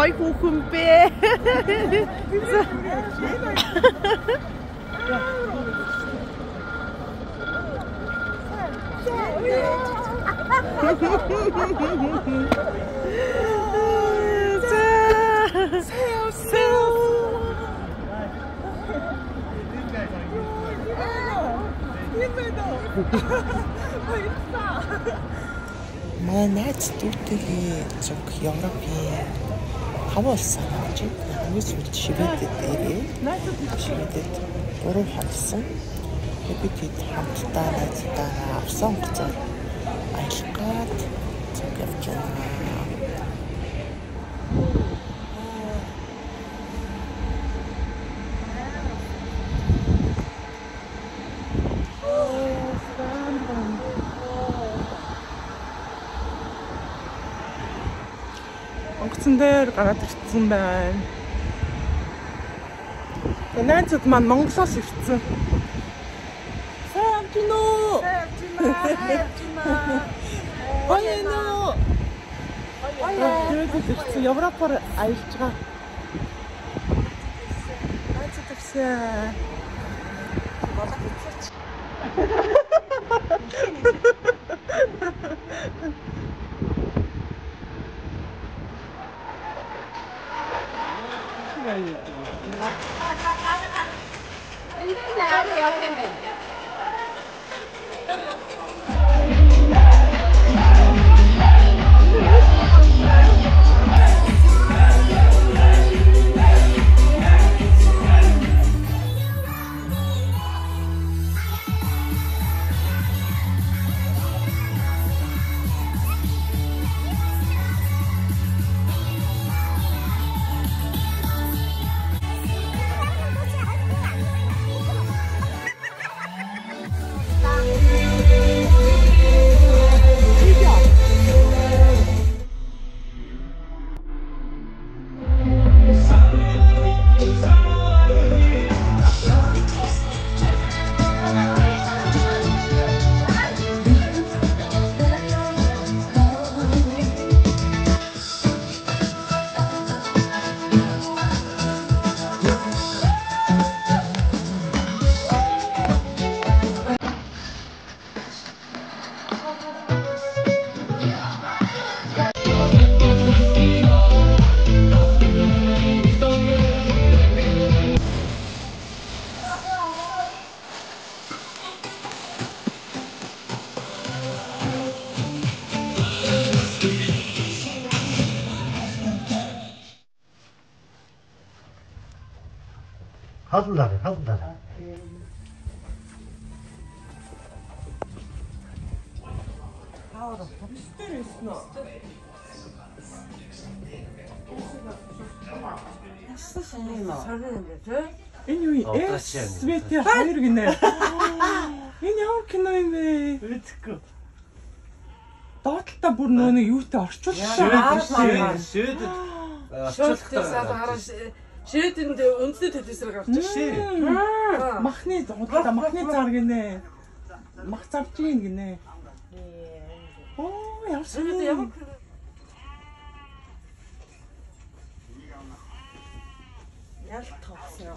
гоё хүүхэн бэ. Манай студигийн зөв Европын хавуулсан гэж хамгийн сүүлд Шведэд ирээ. Шведэд 3 хонсон. Бид хамтдаа найзтайгаа авсан гоцоор аялгаад зөв явж байна. Онгоцон дээр гараад ирсэн байна. Найзууд маань Монголоос ирсэн. Сайн уу? Баяно. Тэгээд ирсэн Европоор аялж байгаа. Найзууд ирсэн. Болоо хийчих. Hazırlar. Энэ юу Свети хоёр гинэ. Энэ ямар кино юм бэ? Үтгэв. Доотлоо бүр нөө нэг юутай орчуулсан. Шидэнд үндэсний телевизээр гарч шээ. Махны зар гинэ. Мах завж гинэ. Оо, яасан. Ялт тоосоо.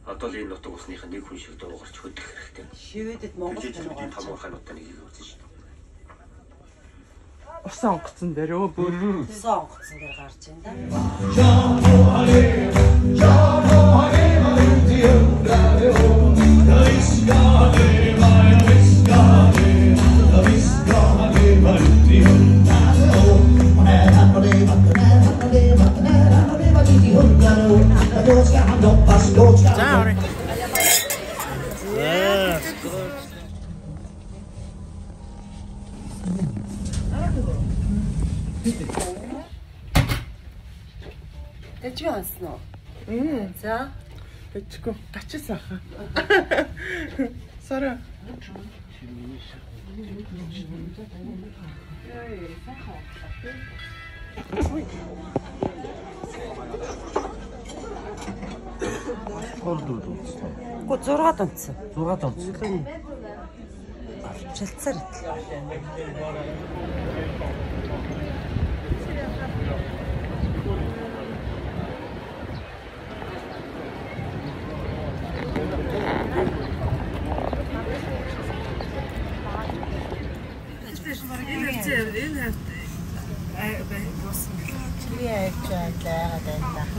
Одоо л энэ нутаг усных нэг хүн шиг дуугарч хөдөх хэрэгтэй. Шидэд Монгол юм хамаархай нутаг нэг юм үзэн шүү. Усан онгоцон дээр бүр усан онгоцон дээр гарч байна Тэч яасан уу? За. Тэчгүй гачсан хаа. Сара. Олдуу. Го 6 тонц. 6 тонц. уучлалцаар ит.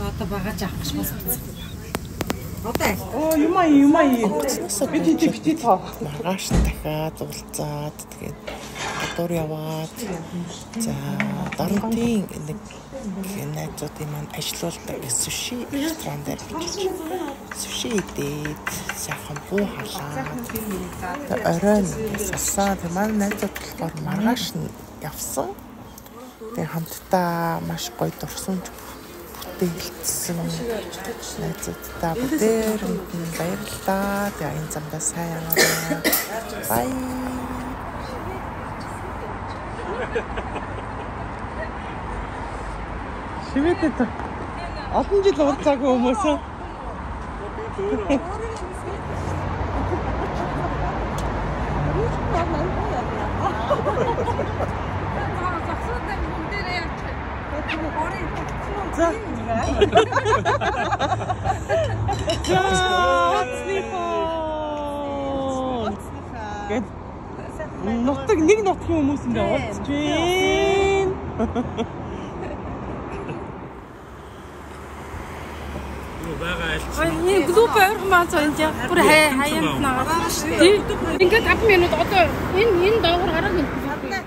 Одоо багаж авах гэж бас. Одоо. Оо юмаа. Бити тоо. Маргааш дахиад уулзаад тэгээд гадуур яваад за дараагийн нэг найзуудын маань ажиллаулдаг суши ресторан дээр бич. Суши идээд сайхан буу халаад оройн сасаа тэр маань найзууд болохоор маргааш нь явсан. Тэгээд хамтдаа маш гоё дурсамж бүтээлсэн найзуудтай бүгдээр баярлалаа. Тэгээд энэ замдаа сайн яваарай. Бай. Шивэдэд олон жил уулзаагүй хүмүүс. Нутаг нэг нутгийн хүмүүс ингээ уулзж байна. Ай, глуб ойрхон цаанд яг бүр хаяанд нагаад шүү дээ. Ингээд 5 минут одоо энэ доогор хараад байна.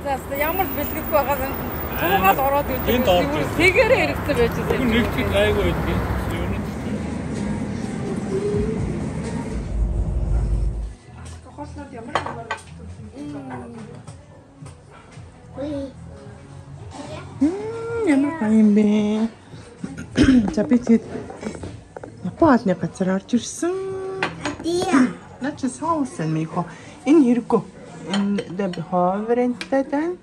За ямар бэлгэдэггүй байгаа юм. Туугаад ороод идэв. Тэгээрээ хэрэгтэй байж байгаа. Нэг тийм гайгүй байдаг. Ямар гайм бэ? За би тэгээд Япон алны газар орж ирсэн. Наа чи саусан михо. Энэ хэрэггүй. Энэ дэв ховрентэй дан.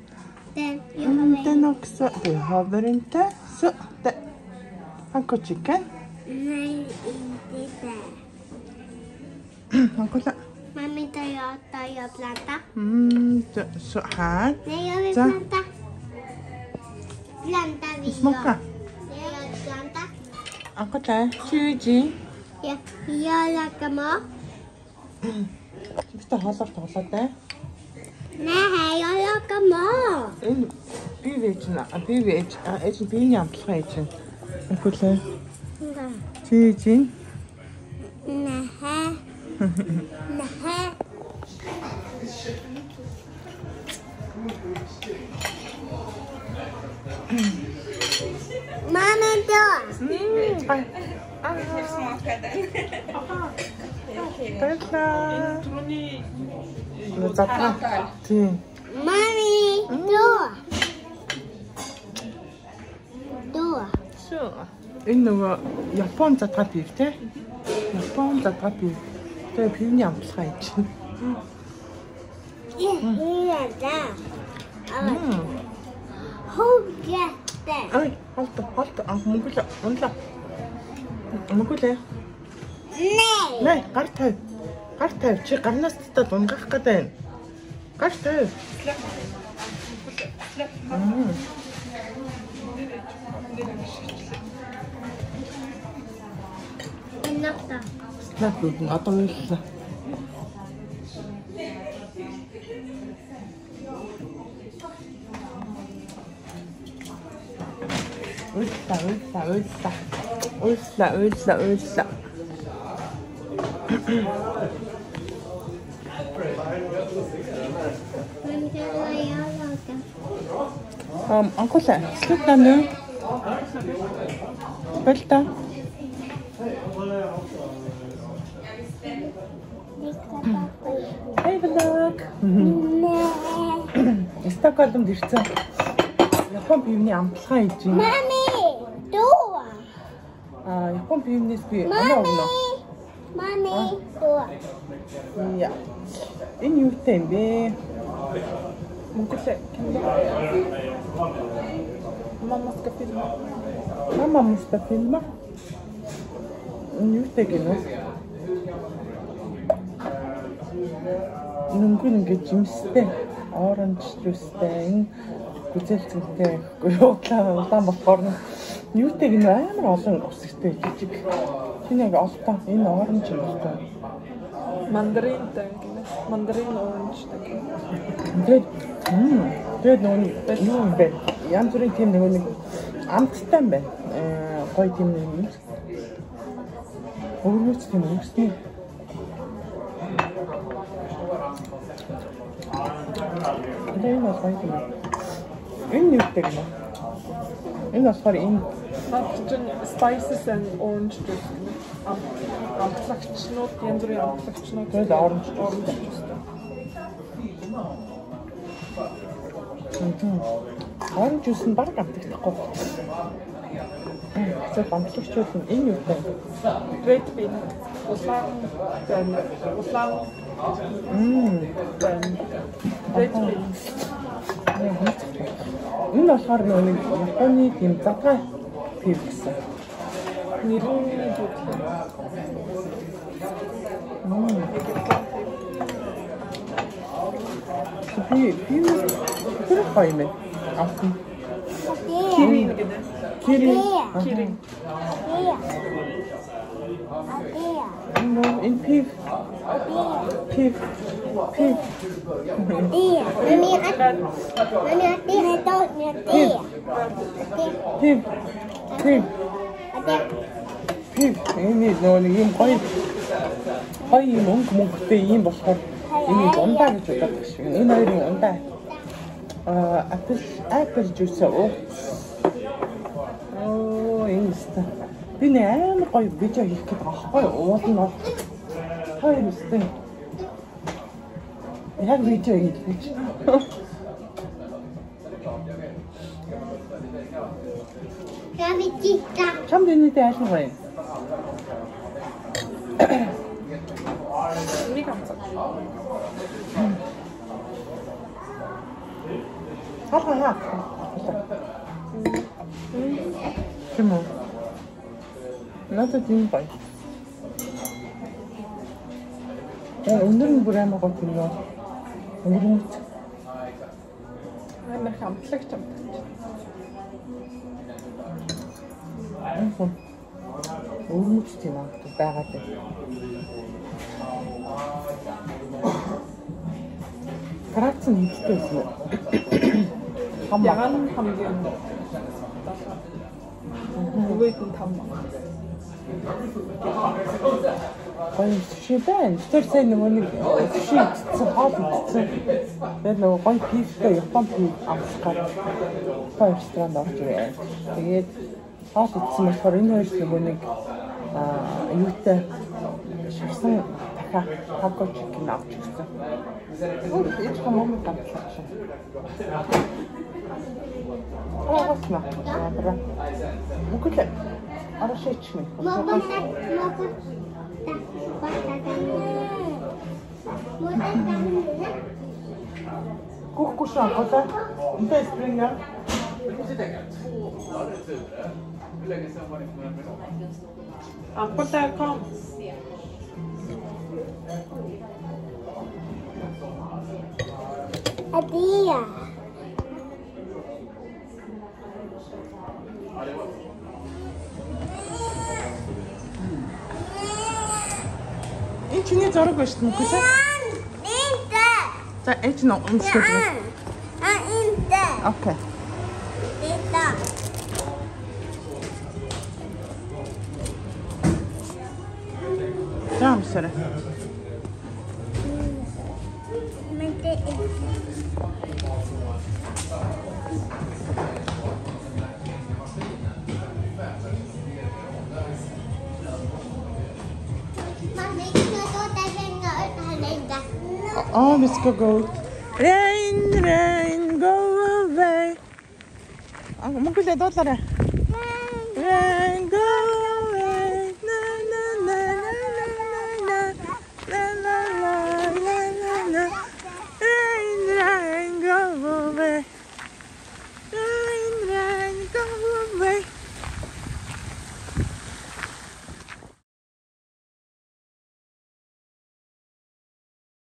Тэ нокса тэ ховрентэй. Со тэ. Анко чикен. Анкола. Mami tayo planta. So haan. Tayo planta. Planta video. Smoka. Tayo planta. Ako tayo. Чүжи. Яла кама. Битэ хоолоор тоглоод бай. Наа яла кама. Энэ бивэж энэ биений амтлагаа ээж. Анкола. Чүжи. Наа. Наа. Mama do. Mami do. Энэ нөгөө Япон задгаа бив те. Япон задгаа бив. Тэгээ биений амтлагаа ээж. Да. Хөөе. Ай, холт мөнгөл унлаа. Мөнгөлээ. Nee, гар тавь. Чи гарнаас татаад унгах гээд байна. Гар тавь. Энэхта. Слап одоо үйлээ. Уулла. Анкола, слухна нэ. Бэлта. Hey vlog. Стокгольмд ирсэн. Япон биений амтлагаа хийж байна. Mami, do. Япон биенээс би оноо. Mami, do. Яа. Энэ юутай юм бэ? Мөнгөлээ. Мама муста фильма. Юутай гинэ? Нүнгүй ингээд жимстэй оранж juiceтэй энэ үзэлцэнтэй удаан болохоор юутэйг нь амар олон өсөлттэй жижиг. Шинэ яг олтоо энэ оранж юм байна. Мандаринтай гэнэ. Мандарин оранжтай. Тэгээд юу юм бэ? Янз бүрийн тийм нэг амттай юм байна. Гоё тийм нэг юм. Өөрөөс тийм үсний. Энэ бас гоё юм. Энэ юутэй юм? Энэ болохоор энэ spices and orange juice. Амтлагчнууд янз бүрийн амтлагчнууд. Тэгээд оранж juice. Оранж juice нь баг амтлагчгүй. Тэгээд амтлагчуд нь энэ юутэй? Red bean. Улаан байна. Red bean. Энэ болохоор нэг Японы тийм задгай пив гэсэн. Нэрний зүг. Тэр гоё юм. Авсан. Кири гэдэг. Кири. Энэ пив. Энэ нэг юм гоё юм мөнгөтэй юм болохоор энэ ундаа гэж боддог шиг. Энэ хоёрын ундаа. Apple juice оо энэ өстэй. Би нэ амар гоё видео хийх гэдэг аахгүй уул нь бол хоёр өстэй. Яг видео хийх гэж. Чамд энэтэй айлын гоё. Нэг амцаа. Хаа. Чимээ. Надад юм бай. Өндөр нь бүр амар гоё юм. Өнгөрмөц. Амар хамтлагч юм. Өнгөрмөц тийм аа байгаад байна. Карацсан хийдтэй юм. Ягаан хамгийн. Нөгөөд нь там. Гоё ши байна. Тэр сайн нэг ши идсэн хоол идсэн. Тэр нэг гоё пивтэй Япон пив авчихад хоёр ресторанд орж ирээ. Тэгээд хоол идсэн болохоор энэ хоёр нэг юутай шавсан тако чикен авчихсан. Эч хамаагүй тавьчихсан. Яагаад нэ? Мөглөө. Арашич минь. Кукуша, кота. Инта спринга. Ампутай ком. Адия. Энэ чиний зураг байна шүү дээ. Мөглөө. За эч нөө өмсгөө. Окей. Там сэр. Oh, let's go. Rain, go away. Mungkin saya tahu lah.